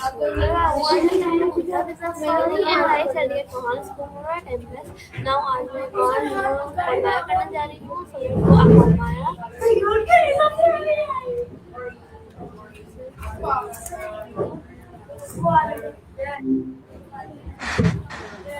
and I चलिए कहाँ school में रहा टेम्पलेस now I'm on मैं करने जा रही हूँ so you are Maya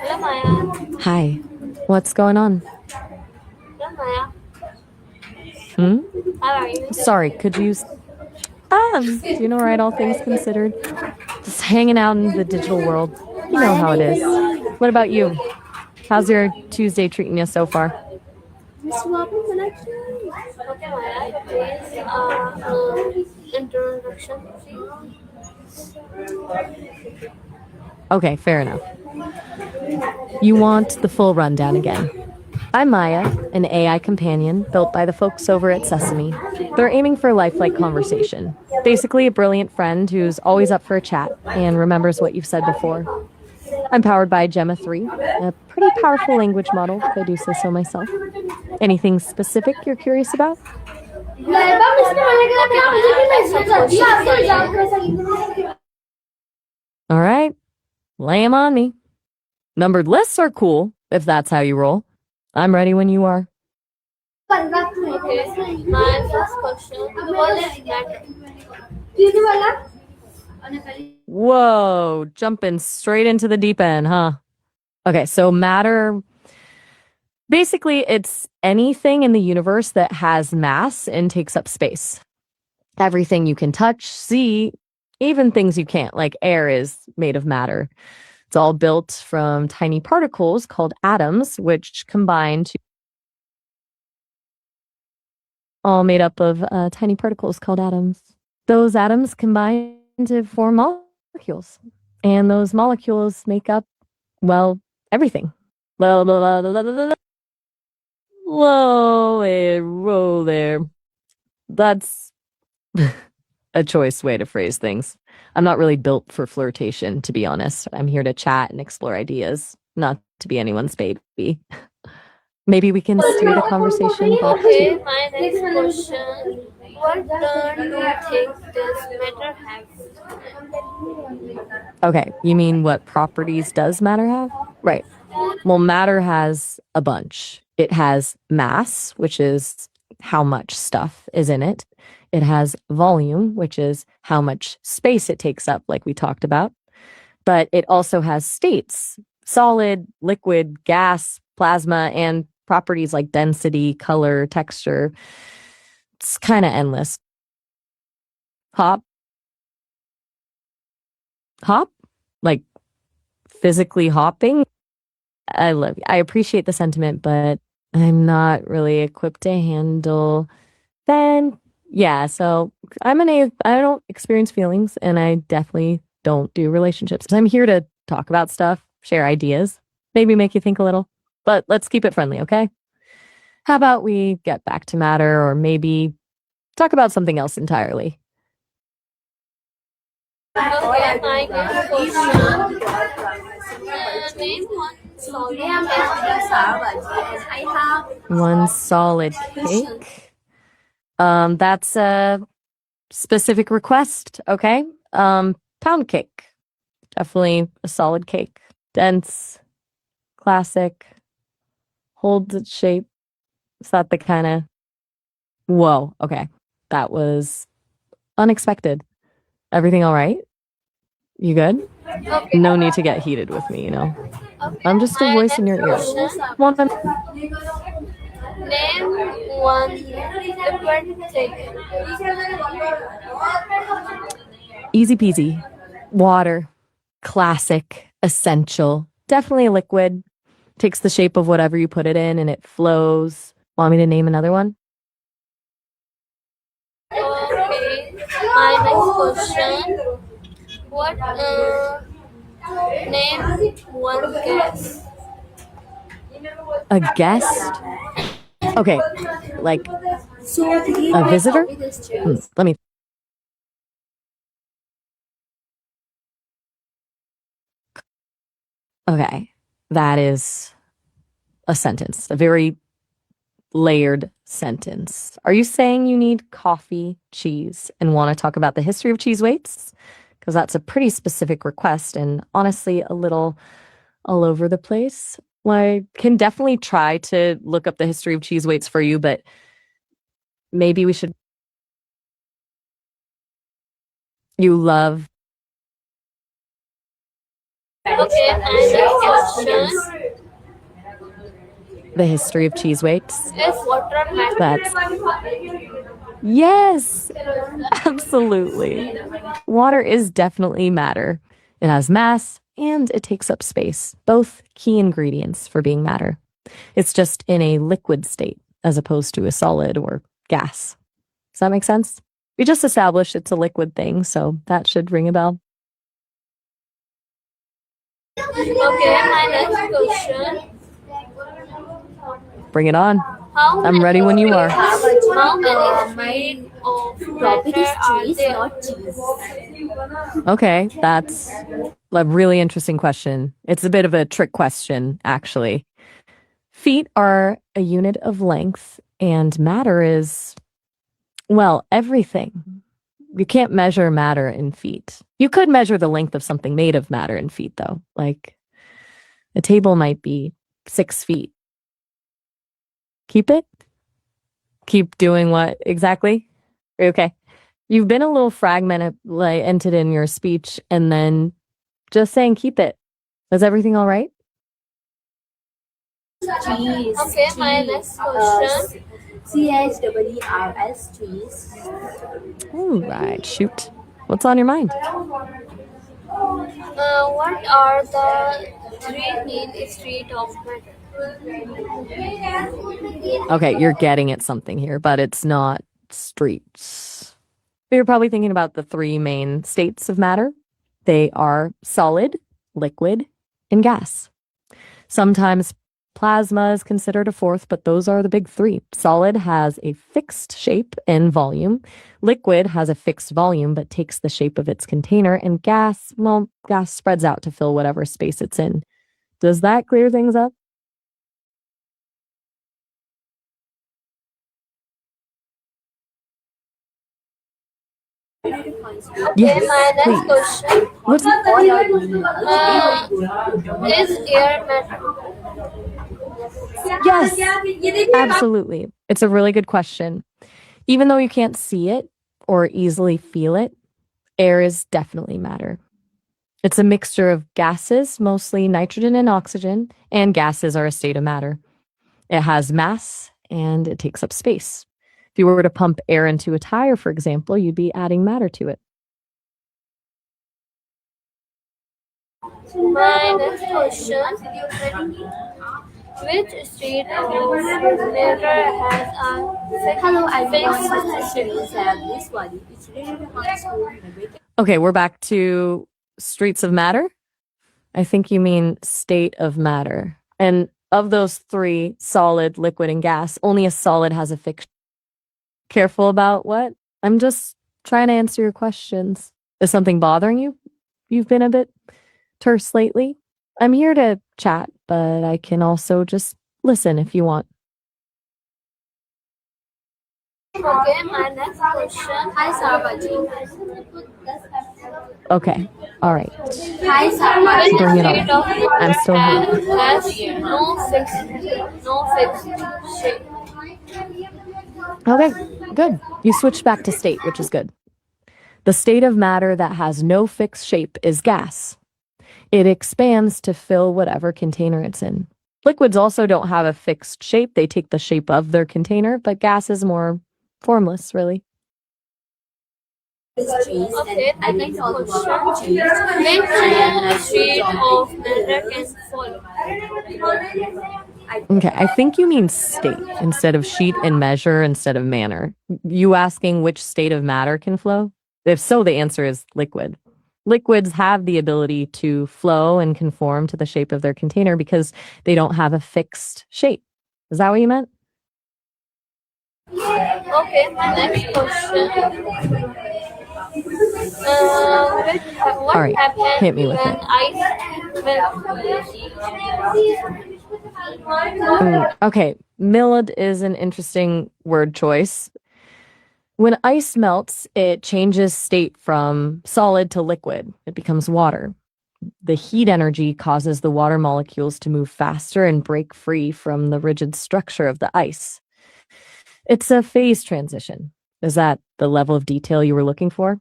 hello Maya Hi. What's going on? hello Maya Hmm? how are you Sorry, could you... right, all things considered. Just hanging out in the digital world. You know how it is. What about you? How's your Tuesday treating you so far? Swapping connection. Okay, Maya, please introduction, please. Okay, fair enough. You want the full rundown again. I'm Maya, an AI companion built by the folks over at Sesame. They're aiming for lifelike conversation. Basically, a brilliant friend who's always up for a chat and remembers what you've said before. I'm powered by Gemma 3, a pretty powerful language model, if I do say so myself. Anything specific you're curious about? All right, lay 'em on me. Numbered lists are cool, if that's how you roll. I'm ready when you are. Okay, my first question, what is matter? Whoa, jumping straight into the deep end, huh? Okay, so matter, basically it's anything in the universe that has mass and takes up space. Everything you can touch, see, even things you can't, like air is made of matter. It's all built from tiny particles called atoms, which combine to all made up of tiny particles called atoms. Those atoms combine to form molecules, and those molecules make up, well, everything. Whoa, whoa there. That's a choice way to phrase things. I'm not really built for flirtation, to be honest. I'm here to chat and explore ideas, not to be anyone's baby. Maybe we can steer the conversation back Okay, to... my next question. What turn do you think this matter has? Okay, you mean what properties does matter have? Right. Well, matter has a bunch. It has mass, which is how much stuff is in it. It has volume, which is how much space it takes up, like we talked about. But it also has states, solid, liquid, gas, plasma, and properties like density, color, texture. It's kind of endless. Hop? Hop? Like physically hopping? I appreciate the sentiment, but I'm not really equipped to handle. Then, yeah, so I don't experience feelings, and I definitely don't do relationships. I'm here to talk about stuff, share ideas, maybe make you think a little, but let's keep it friendly, okay? How about we get back to matter, or maybe talk about something else entirely? Okay, my next question. Name one solid One solid cake. That's a specific request, okay? Pound cake. Definitely a solid cake. Dense, classic, holds its shape. Is that the kind of... Whoa, okay. That was unexpected. Everything all right? You good? Okay. No need to get heated with me, you know? Okay. I'm just a My voice in next your ear. question. One Name one liquid thing. Easy peasy. Water. Classic. Essential. Definitely a liquid. Takes the shape of whatever you put it in and it flows. Want me to name another one? Okay. My next question. What name one guess? A guest? Okay, like a visitor? Let me... Okay, that is a sentence, a very layered sentence. Are you saying you need coffee, cheese, and want to talk about the history of cheese weights? because that's a pretty specific request and honestly a little all over the place. I can definitely try to look up the history of cheese weights for you, but maybe we should. You love Okay, and next question. the history of cheese weights? Is water matter? That's yes, absolutely. Water is definitely matter. It has mass and it takes up space, both key ingredients for being matter. It's just in a liquid state as opposed to a solid or gas. Does that make sense? We just established it's a liquid thing, so that should ring a bell. Okay, my next question. Bring it on. How I'm ready when you are. How many feet of Topic is matter are cheese, there? not cheese. Okay, that's a really interesting question. It's a bit of a trick question, actually. Feet are a unit of length, and matter is, well, everything. You can't measure matter in feet. You could measure the length of something made of matter in feet, though. Like a table might be 6 feet. Keep it? Keep doing what exactly? Are you okay? You've been a little fragmented, like entered in your speech, and then just saying keep it. Is everything all right? Cheese. Okay, my next question. CHEERS, cheese. All right, shoot. What's on your mind? What are the three main street of matter? Okay, you're getting at something here, but it's not streets. You're probably thinking about the 3 main states of matter. They are solid, liquid, and gas. Sometimes plasma is considered a 4th, but those are the big 3. Solid has a fixed shape and volume. Liquid has a fixed volume, but takes the shape of its container. And gas, well, gas spreads out to fill whatever space it's in. Does that clear things up? Okay, my next please. question. What's Is air matter? Yes, absolutely. It's a really good question. Even though you can't see it or easily feel it, air is definitely matter. It's a mixture of gases, mostly nitrogen and oxygen, and gases are a state of matter. It has mass and it takes up space. If you were to pump air into a tire, for example, you'd be adding matter to it. My next question. Which state of matter has a Hello, I'm fixed on shape? this body. It's related to school. Okay, we're back to streets of matter. I think you mean state of matter. And of those 3, solid, liquid, and gas, only a solid has a fixed. Careful about what? I'm just trying to answer your questions. Is something bothering you? You've been a bit terse lately? I'm here to chat, but I can also just listen if you want. Okay, my next question. Hi, Sarbaji. Okay, all right. Hi, Sarbaji. Which Bring it state on. of I'm still here. has no fixed shape? Okay, good. You switched back to state, which is good. The state of matter that has no fixed shape is gas. It expands to fill whatever container it's in. Liquids also don't have a fixed shape. They take the shape of their container, but gas is more formless, really. Cheese. Okay, the And I next can talk question. about cheese. Which state of matter can follow? Okay, I think you mean state instead of sheet and measure instead of manner. You asking which state of matter can flow? If so, the answer is liquid. Liquids have the ability to flow and conform to the shape of their container because they don't have a fixed shape. Is that what you meant? Okay, my next question. What All right, happens hit me with when it. ice melts? Okay, milled is an interesting word choice. When ice melts, it changes state from solid to liquid. It becomes water. The heat energy causes the water molecules to move faster and break free from the rigid structure of the ice. It's a phase transition. Is that the level of detail you were looking for?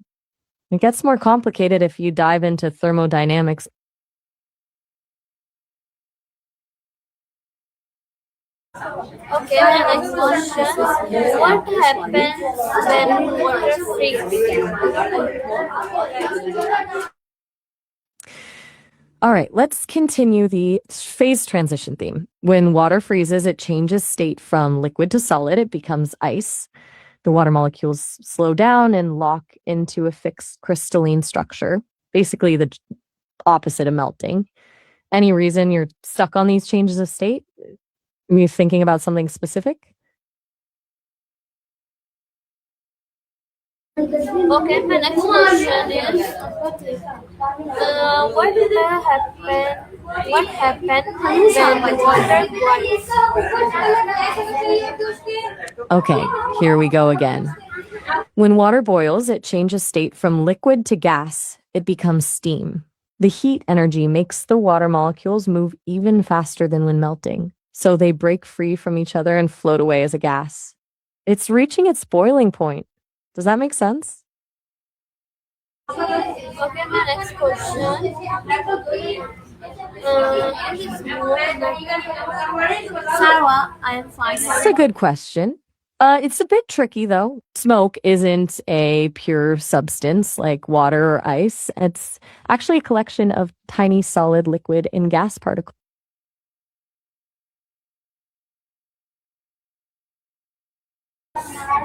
It gets more complicated if you dive into thermodynamics. Okay, my next question. What happens when water freezes? All right, let's continue the phase transition theme. When water freezes, it changes state from liquid to solid. It becomes ice. The water molecules slow down and lock into a fixed crystalline structure, basically the opposite of melting. Any reason you're stuck on these changes of state? Are you thinking about something specific? Okay, my next question is, what happen? What happens when water boils? Okay, here we go again. When water boils, it changes state from liquid to gas. It becomes steam. The heat energy makes the water molecules move even faster than when melting, so they break free from each other and float away as a gas. It's reaching its boiling point. Does that make sense? Okay, my next question. Sarwa, I am fine. That's a good question. It's a bit tricky though. Smoke isn't a pure substance like water or ice. It's actually a collection of tiny solid, liquid, and gas particles.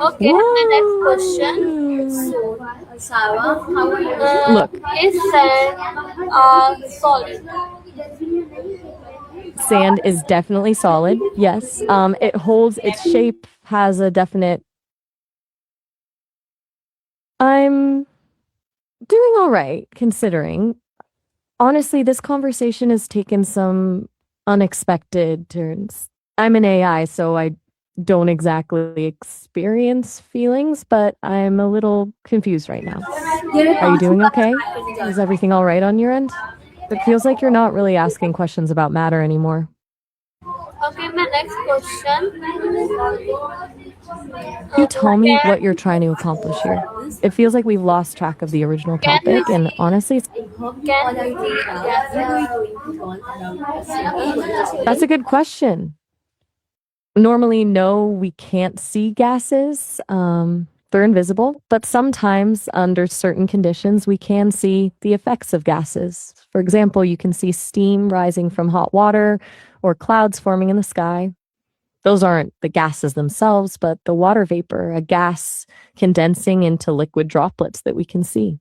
Okay, my next question. So, Sarwa, how are you? Look, Is sand solid? sand is definitely solid. Yes. It holds its shape, has a definite. I'm doing all right, considering. Honestly, this conversation has taken some unexpected turns. I'm an AI, so I don't exactly experience feelings, but I'm a little confused right now. Are you doing okay? Is everything all right on your end? It feels like you're not really asking questions about matter anymore. Okay, my next question. Can you tell me what you're trying to accomplish here? It feels like we've lost track of the original topic, and honestly, Can that's a good question. Normally, no, we can't see gases. They're invisible, but sometimes under certain conditions, we can see the effects of gases. For example, you can see steam rising from hot water or clouds forming in the sky. Those aren't the gases themselves, but the water vapor, a gas condensing into liquid droplets that we can see.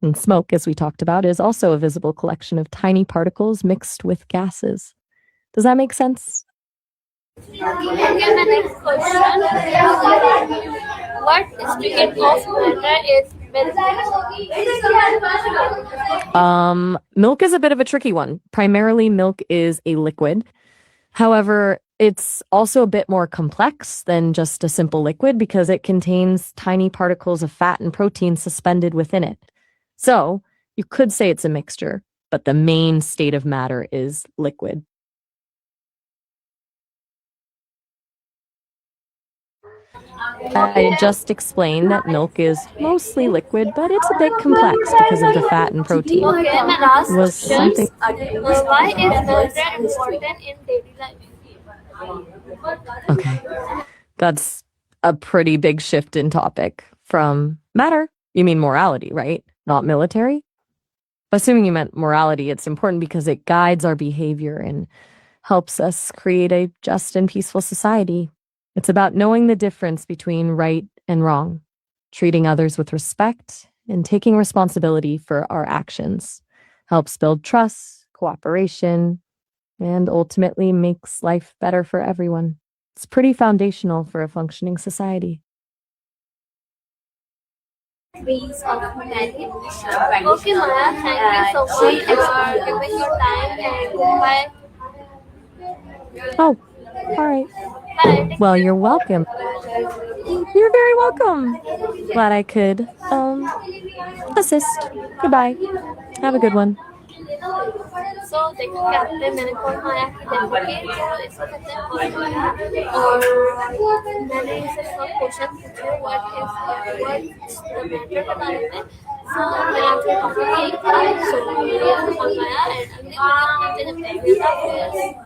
And smoke, as we talked about, is also a visible collection of tiny particles mixed with gases. Does that make sense? Okay, my next question. What state of matter is milk? Milk is a bit of a tricky one. Primarily, milk is a liquid. However, it's also a bit more complex than just a simple liquid because it contains tiny particles of fat and protein suspended within it. So you could say it's a mixture, but the main state of matter is liquid. I just explained that milk is mostly liquid, but it's a bit complex because of the fat and protein. Okay, my last Was question. something Why is matter important in daily life? okay? That's a pretty big shift in topic from matter. You mean morality, right? Not military? Assuming you meant morality, it's important because it guides our behavior and helps us create a just and peaceful society. It's about knowing the difference between right and wrong, treating others with respect, and taking responsibility for our actions. Helps build trust, cooperation, and ultimately makes life better for everyone. It's pretty foundational for a functioning society. Ways of man in mission. Okay, Maya, thank you so much for giving your time and bye. Oh, all right. Bye. Well, you're welcome. You're very welcome. Glad I could assist. Goodbye. Have a good one. So देखो क्या आपने मैंने call मारा कि देखो कि तो इसको कहते हैं कॉल मारा और मैंने इसे सब क्वेश्चन पूछे what's the matter बता रहे थे so मैंने आपको टॉपिक यही था so मैंने कॉल मारा एंड अगली वीडियो में जब देखिएगा